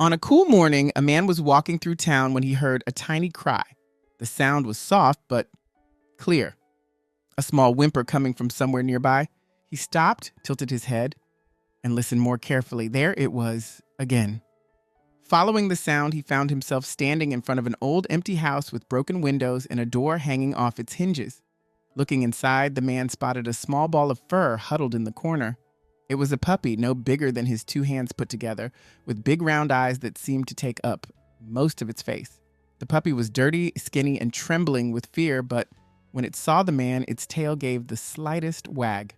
On a cool morning, a man was walking through town when he heard a tiny cry. The sound was soft but clear, a small whimper coming from somewhere nearby. He stopped, tilted his head, and listened more carefully. There it was again. Following the sound, he found himself standing in front of an old empty house with broken windows and a door hanging off its hinges. Looking inside, the man spotted a small ball of fur huddled in the corner. It was a puppy no bigger than his two hands put together, with big round eyes that seemed to take up most of its face. The puppy was dirty, skinny, and trembling with fear, but when it saw the man, its tail gave the slightest wag.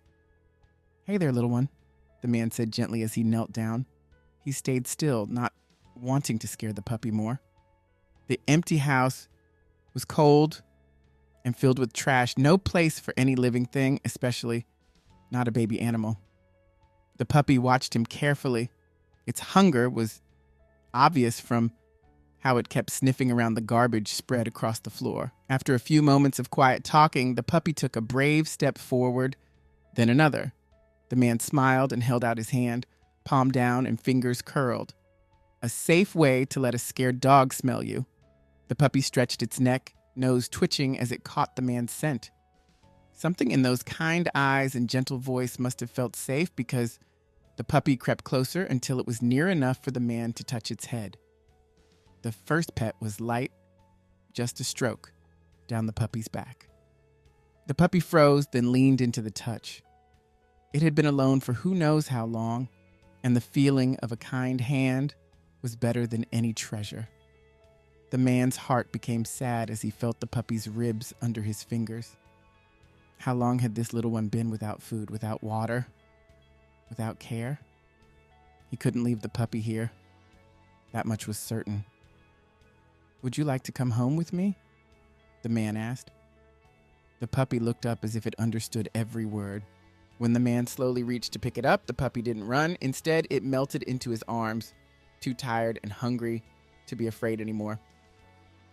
"Hey there, little one," the man said gently as he knelt down. He stayed still, not wanting to scare the puppy more. The empty house was cold and filled with trash, no place for any living thing, especially not a baby animal. The puppy watched him carefully. Its hunger was obvious from how it kept sniffing around the garbage spread across the floor. After a few moments of quiet talking, the puppy took a brave step forward, then another. The man smiled and held out his hand, palm down and fingers curled. A safe way to let a scared dog smell you. The puppy stretched its neck, nose twitching as it caught the man's scent. Something in those kind eyes and gentle voice must have felt safe, because the puppy crept closer until it was near enough for the man to touch its head. The first pet was light, just a stroke down the puppy's back. The puppy froze, then leaned into the touch. It had been alone for who knows how long, and the feeling of a kind hand was better than any treasure. The man's heart became sad as he felt the puppy's ribs under his fingers. How long had this little one been without food, without water, without care? He couldn't leave the puppy here. That much was certain. "Would you like to come home with me?" the man asked. The puppy looked up as if it understood every word. When the man slowly reached to pick it up, the puppy didn't run. Instead, it melted into his arms, too tired and hungry to be afraid anymore.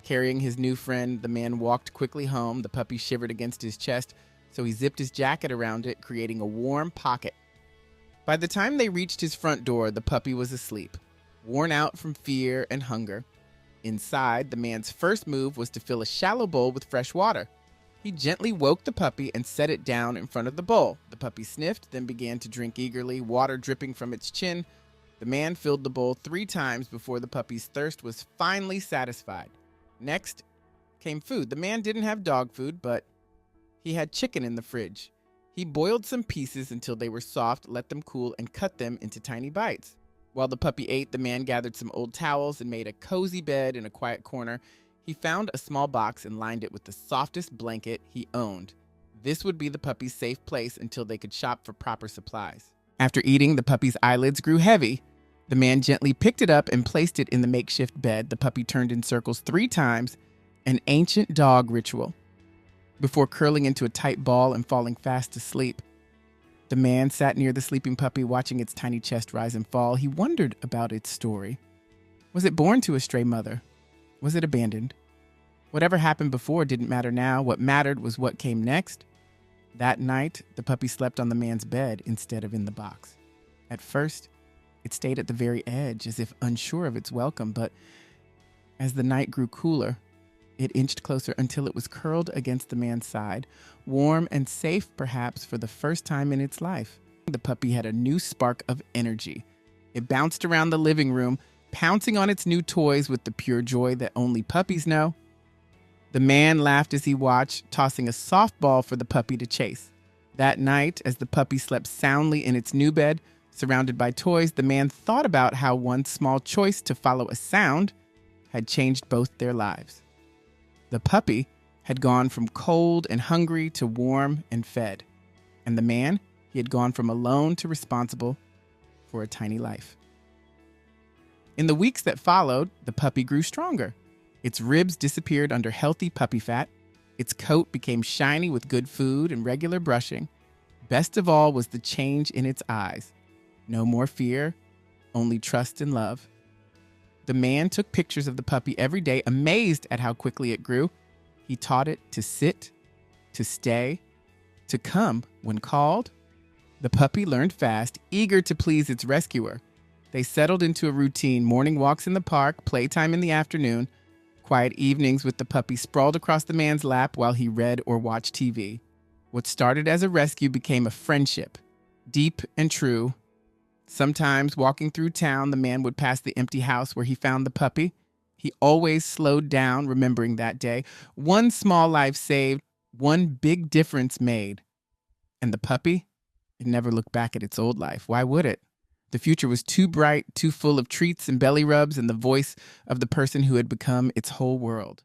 Carrying his new friend, the man walked quickly home. The puppy shivered against his chest, so he zipped his jacket around it, creating a warm pocket. By the time they reached his front door, the puppy was asleep, worn out from fear and hunger. Inside, the man's first move was to fill a shallow bowl with fresh water. He gently woke the puppy and set it down in front of the bowl. The puppy sniffed, then began to drink eagerly, water dripping from its chin. The man filled the bowl 3 times before the puppy's thirst was finally satisfied. Next came food. The man didn't have dog food, but he had chicken in the fridge. He boiled some pieces until they were soft, let them cool, and cut them into tiny bites. While the puppy ate, the man gathered some old towels and made a cozy bed in a quiet corner. He found a small box and lined it with the softest blanket he owned. This would be the puppy's safe place until they could shop for proper supplies. After eating, the puppy's eyelids grew heavy. The man gently picked it up and placed it in the makeshift bed. The puppy turned in circles 3 times, an ancient dog ritual, before curling into a tight ball and falling fast asleep. The man sat near the sleeping puppy, watching its tiny chest rise and fall. He wondered about its story. Was it born to a stray mother? Was it abandoned? Whatever happened before didn't matter now. What mattered was what came next. That night, the puppy slept on the man's bed instead of in the box. At first, it stayed at the very edge, as if unsure of its welcome, but as the night grew cooler, it inched closer until it was curled against the man's side, warm and safe perhaps for the first time in its life. The puppy had a new spark of energy. It bounced around the living room, pouncing on its new toys with the pure joy that only puppies know. The man laughed as he watched, tossing a softball for the puppy to chase. That night, as the puppy slept soundly in its new bed, surrounded by toys, the man thought about how one small choice to follow a sound had changed both their lives. The puppy had gone from cold and hungry to warm and fed. And the man, he had gone from alone to responsible for a tiny life. In the weeks that followed, the puppy grew stronger. Its ribs disappeared under healthy puppy fat. Its coat became shiny with good food and regular brushing. Best of all was the change in its eyes. No more fear, only trust and love. The man took pictures of the puppy every day, amazed at how quickly it grew. He taught it to sit, to stay, to come when called. The puppy learned fast, eager to please its rescuer. They settled into a routine: morning walks in the park, playtime in the afternoon, quiet evenings with the puppy sprawled across the man's lap while he read or watched TV. What started as a rescue became a friendship, deep and true. Sometimes, walking through town, the man would pass the empty house where he found the puppy. He always slowed down, remembering that day. One small life saved, one big difference made. And the puppy? It never looked back at its old life. Why would it? The future was too bright, too full of treats and belly rubs and the voice of the person who had become its whole world.